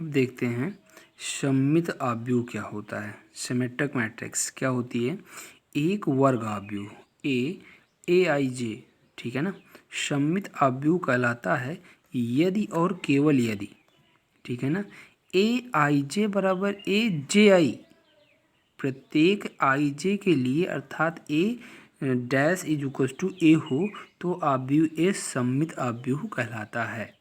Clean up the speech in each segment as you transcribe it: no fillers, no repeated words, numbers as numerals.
अब देखते हैं सममित आव्यूह क्या होता है। सिमेट्रिक मैट्रिक्स क्या होती है? एक वर्ग आव्यूह ए आई जे, ठीक है ना, सममित आव्यूह कहलाता है यदि और केवल यदि, ठीक है ना, ए आई जे बराबर ए जे आई, प्रत्येक आई जे के लिए अर्थात ए डैश इज इक्वल टू ए हो तो आव्यूह ए सममित आव्यूह कहलाता है,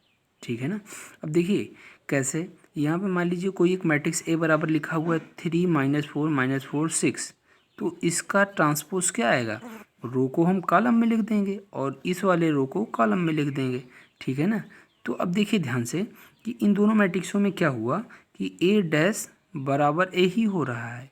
ठीक है ना। अब देखिए कैसे, यहाँ पे मान लीजिए कोई एक मैट्रिक्स ए बराबर लिखा हुआ है 3 - 4 - 4 6, तो इसका ट्रांसपोज क्या आएगा? रो को हम कॉलम में लिख देंगे और इस वाले रो को कॉलम में लिख देंगे, ठीक है ना। तो अब देखिए ध्यान से कि इन दोनों मैट्रिक्सों में क्या हुआ कि ए डैश बराबर ए ही हो रहा है।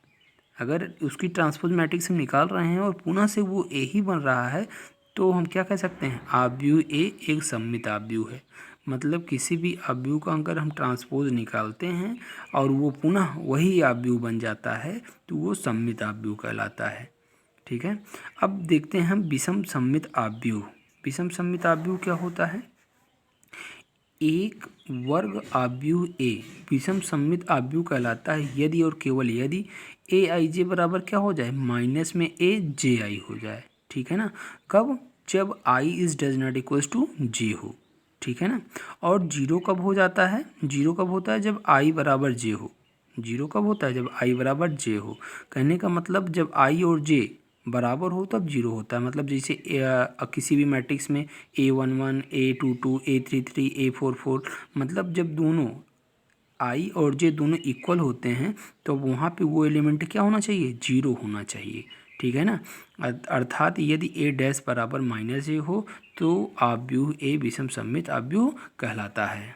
अगर उसकी ट्रांसपोज मैट्रिक्स हम निकाल रहे हैं और पुनः से वो ए ही बन रहा है तो हम क्या कह सकते हैं? आव्यूह ए एक सममित आव्यूह है। मतलब किसी भी आव्यूह का अगर हम ट्रांसपोज निकालते हैं और वो पुनः वही आव्यूह बन जाता है तो वो सममित आव्यूह कहलाता है, ठीक है। अब देखते हैं हम विषम सममित आव्यूह। विषम सममित आव्यूह क्या होता है? एक वर्ग आव्यूह ए विषम सममित आव्यूह कहलाता है यदि और केवल यदि ए आई जे बराबर क्या हो जाए? माइनस में ए जे आई हो जाए, ठीक है ना। कब? जब i is does not equals to j हो, ठीक है ना। और जीरो कब हो जाता है? जीरो कब होता है? जब आई बराबर जे हो। जीरो कब होता है? जब आई बराबर जे हो। कहने का मतलब जब आई और जे बराबर हो तब जीरो होता है। मतलब जैसे किसी भी मैट्रिक्स में A11 A22 A33 A44, मतलब जब दोनों आई और जे दोनों इक्वल होते हैं तो वहाँ पे वो एलिमेंट क्या होना चाहिए? जीरो होना चाहिए, ठीक है ना। अर्थात यदि ए डैश बराबर माइनस ए हो तो आव्यूह ए विषम सममित आव्यूह कहलाता है।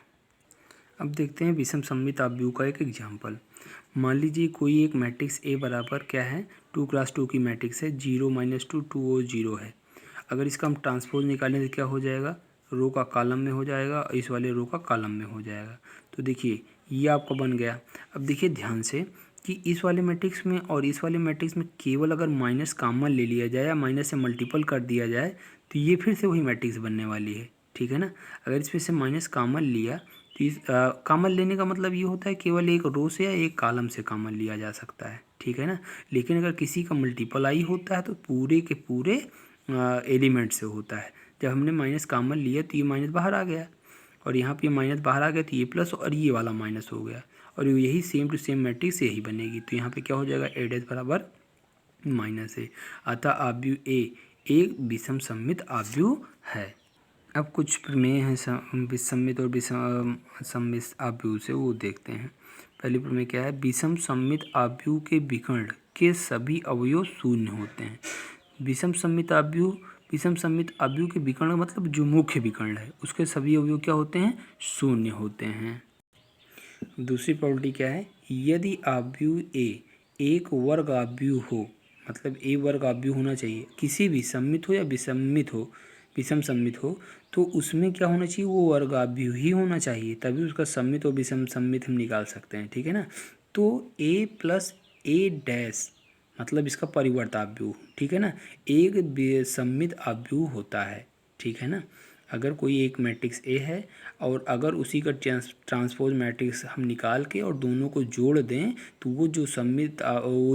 अब देखते हैं विषम सममित आव्यूह का एक एग्जाम्पल। मान लीजिए कोई एक मैट्रिक्स ए बराबर क्या है? 2x2 की मैट्रिक्स है, 0 - 2 2 और 0 है। अगर इसका हम ट्रांसपोज निकालें तो क्या हो जाएगा? रो का कॉलम में हो जाएगा और इस वाले रो का कॉलम में हो जाएगा। तो देखिए ये आपका बन गया। अब देखिए ध्यान से कि इस वाले मैट्रिक्स में और इस वाले मैट्रिक्स में केवल अगर माइनस कॉमन ले लिया जाए या माइनस से मल्टीपल कर दिया जाए तो ये फिर से वही मैट्रिक्स बनने वाली है, ठीक है ना। अगर इसमें से माइनस कॉमन लिया तो इस कॉमन लेने का मतलब ये होता है केवल एक रो से या एक कॉलम से कॉमन लिया जा सकता है, ठीक है ना। लेकिन अगर किसी का मल्टीपल आई होता है तो पूरे के पूरे एलिमेंट से होता है। जब हमने माइनस कॉमन लिया तो ये माइनस बाहर आ गया और यहाँ पे माइनस बाहर आ गया तो ये प्लस और ये वाला माइनस हो गया और यही सेम टू सेम मैट्रिक्स यही बनेगी। तो यहाँ पे क्या हो जाएगा? ए डैश बराबर माइनस ए। अतः आव्यूह ए एक विषम सममित आव्यूह है। अब कुछ प्रमेय हैं विसम्मित और विषम सममित आव्यूह से, वो देखते हैं। पहली प्रमेय क्या है? विषम सममित आव्यूह के विकर्ण के सभी अवयव शून्य होते हैं। विषम सममित आव्यूह के विकर्ण मतलब जो मुख्य विकर्ण है उसके सभी अवयव क्या होते हैं? शून्य होते हैं। दूसरी प्रॉपर्टी क्या है? यदि आव्यूह ए एक वर्ग आव्यूह हो, मतलब ए वर्ग आव्यूह होना चाहिए, किसी भी सममित हो या विसम्मित हो, विषम सममित हो, तो उसमें क्या होना चाहिए? वो वर्ग आव्यूह ही होना चाहिए, तभी उसका सममित और विषम सममित हम निकाल सकते हैं, ठीक है ना। तो ए प्लस ए डैश मतलब इसका परिवर्त आव्यूह, ठीक है ना, एक सममित आव्यूह होता है, ठीक है ना। अगर कोई एक मैट्रिक्स ए है और अगर उसी का ट्रांसपोज मैट्रिक्स हम निकाल के और दोनों को जोड़ दें तो वो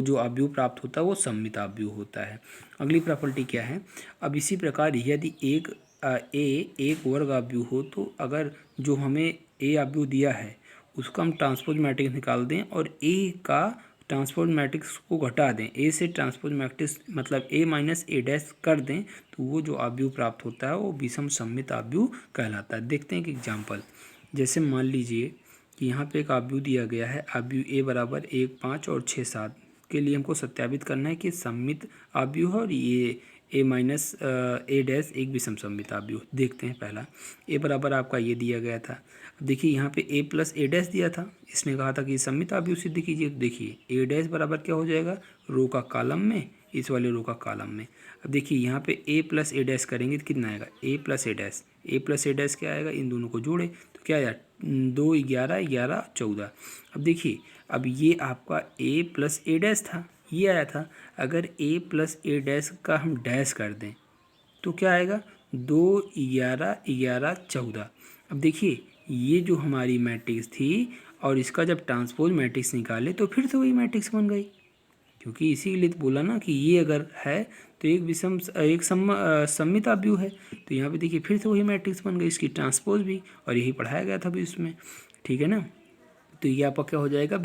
जो आव्यूह प्राप्त होता है वो सममित आव्यूह होता है। अगली प्रॉपर्टी क्या है? अब इसी प्रकार यदि एक वर्ग आव्यूह हो तो अगर जो हमें ए आव्यूह दिया है उसका हम ट्रांसपोज मैट्रिक्स निकाल दें और ए का ट्रांसपोज मैट्रिक्स को घटा दें, ए से ट्रांसपोज मैट्रिक्स मतलब ए माइनस ए डैश कर दें तो वो जो आव्यूह प्राप्त होता है वो विषम सममित आव्यूह कहलाता है। देखते हैं कि एग्जाम्पल। जैसे मान लीजिए कि यहाँ पे एक आव्यूह दिया गया है, आव्यूह ए बराबर 1 5 और 6 7 के लिए हमको सत्यापित करना है कि सममित आव्यूह है और ये ए माइनस ए डैश एक विषम सममित आव्यूह। देखते हैं। पहला ए बराबर आपका ये दिया गया था। अब देखिए यहाँ पे ए प्लस ए डैश दिया था, इसने कहा था कि सममित आव्यूह सिद्ध कीजिए। तो देखिए ए डैश बराबर क्या हो जाएगा? रो का कॉलम में, इस वाले रो का कॉलम में। अब देखिए यहाँ पे ए प्लस ए डैश करेंगे तो कितना आएगा? ए प्लस ए डैश क्या आएगा? इन दोनों को जोड़े तो क्या आया? 2 11 11 14। अब देखिए अब ये आपका ए प्लस ए डैश था, ये आया था। अगर ए प्लस ए डैश का हम डैश कर दें तो क्या आएगा? 2 11 11 14। अब देखिए ये जो हमारी मैट्रिक्स थी और इसका जब ट्रांसपोज मैट्रिक्स निकाले तो फिर से वही मैट्रिक्स बन गई, क्योंकि इसीलिए तो बोला ना कि ये अगर है तो एक सममित आव्यूह है। तो यहाँ पे देखिए फिर से वही मैट्रिक्स बन गई, इसकी ट्रांसपोज भी, और यही पढ़ाया गया था अभी उसमें, ठीक है ना। तो ये आपका क्या हो जाएगा,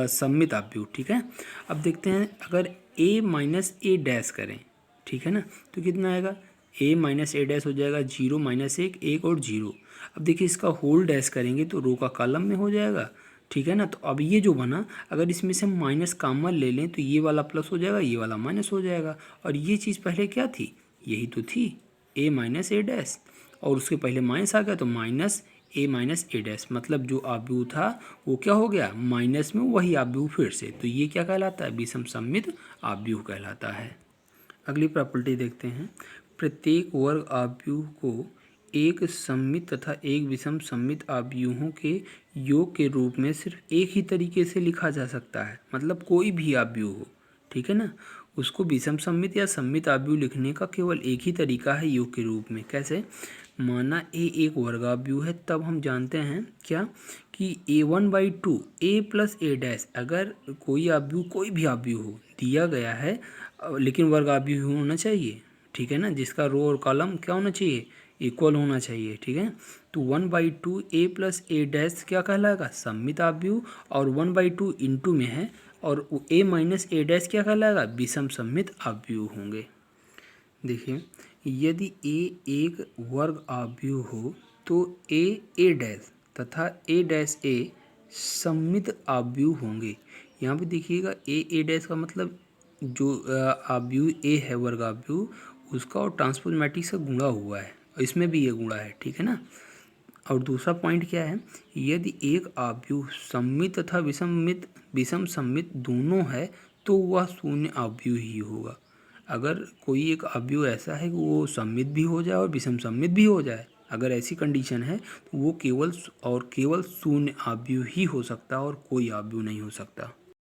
सममित आव्यूह, ठीक है। अब देखते हैं अगर a माइनस ए डैश करें, ठीक है ना, तो कितना आएगा, a माइनस ए डैश हो जाएगा 0 माइनस 1, 1 और 0। अब देखिए इसका होल डैश करेंगे तो रो का कॉलम में हो जाएगा, ठीक है ना। तो अब ये जो बना, अगर इसमें से हम माइनस कॉमन ले लें तो ये वाला प्लस हो जाएगा, ये वाला माइनस हो जाएगा। और ये चीज़ पहले क्या थी, यही तो थी a माइनस ए डैश, और उसके पहले माइनस आ गया तो minus a minus A dash, मतलब जो आव्यूह था वो क्या हो गया, माइनस में वही आव्यूह फिर से। तो ये क्या कहलाता है, विषम सममित आव्यूह कहलाता है। अगली प्रॉपर्टी देखते हैं, प्रत्येक वर्ग आव्यूह को एक सममित तथा एक विषम सममित आव्यूहों के योग के रूप में सिर्फ एक ही तरीके से लिखा जा सकता है। मतलब कोई भी आव्यूह हो, ठीक है ना, उसको विषम सममित या सममित आव्यूह लिखने का केवल एक ही तरीका है योग के रूप में। कैसे, माना ए एक वर्गाव्यूह है, तब हम जानते हैं क्या कि a1/2 a plus A dash, अगर कोई आव्यूह कोई भी आव्यूह हो दिया गया है लेकिन वर्गाव्यूह होना चाहिए, ठीक है ना, जिसका रो और कॉलम क्या होना चाहिए, इक्वल होना चाहिए, ठीक है। तो 1/2 a प्लस ए डैश क्या कहलाएगा, सममित आव्यूह, और 1/2 इंटू में है, और a माइनस ए डैश क्या कहलाएगा, विषम सममित आव्यूह होंगे। देखिए यदि a एक वर्ग आव्यूह हो तो a डैश तथा a डैश a सममित आव्यूह होंगे। यहाँ पे देखिएगा a डैश का मतलब जो आव्यूह a है वर्ग आव्यूह, उसका और ट्रांसपोज मैट्रिक्स का गुणा हुआ है, और इसमें भी ये गुणा है, ठीक है ना। और दूसरा पॉइंट क्या है, यदि एक आव्यूह सममित तथा विषम सममित दोनों है तो वह शून्य आव्यूह ही होगा। अगर कोई एक आव्यूह ऐसा है कि वो सममित भी हो जाए और विषम सममित भी हो जाए, अगर ऐसी कंडीशन है तो वो केवल शून्य आव्यूह ही हो सकता है और कोई आव्यूह नहीं हो सकता।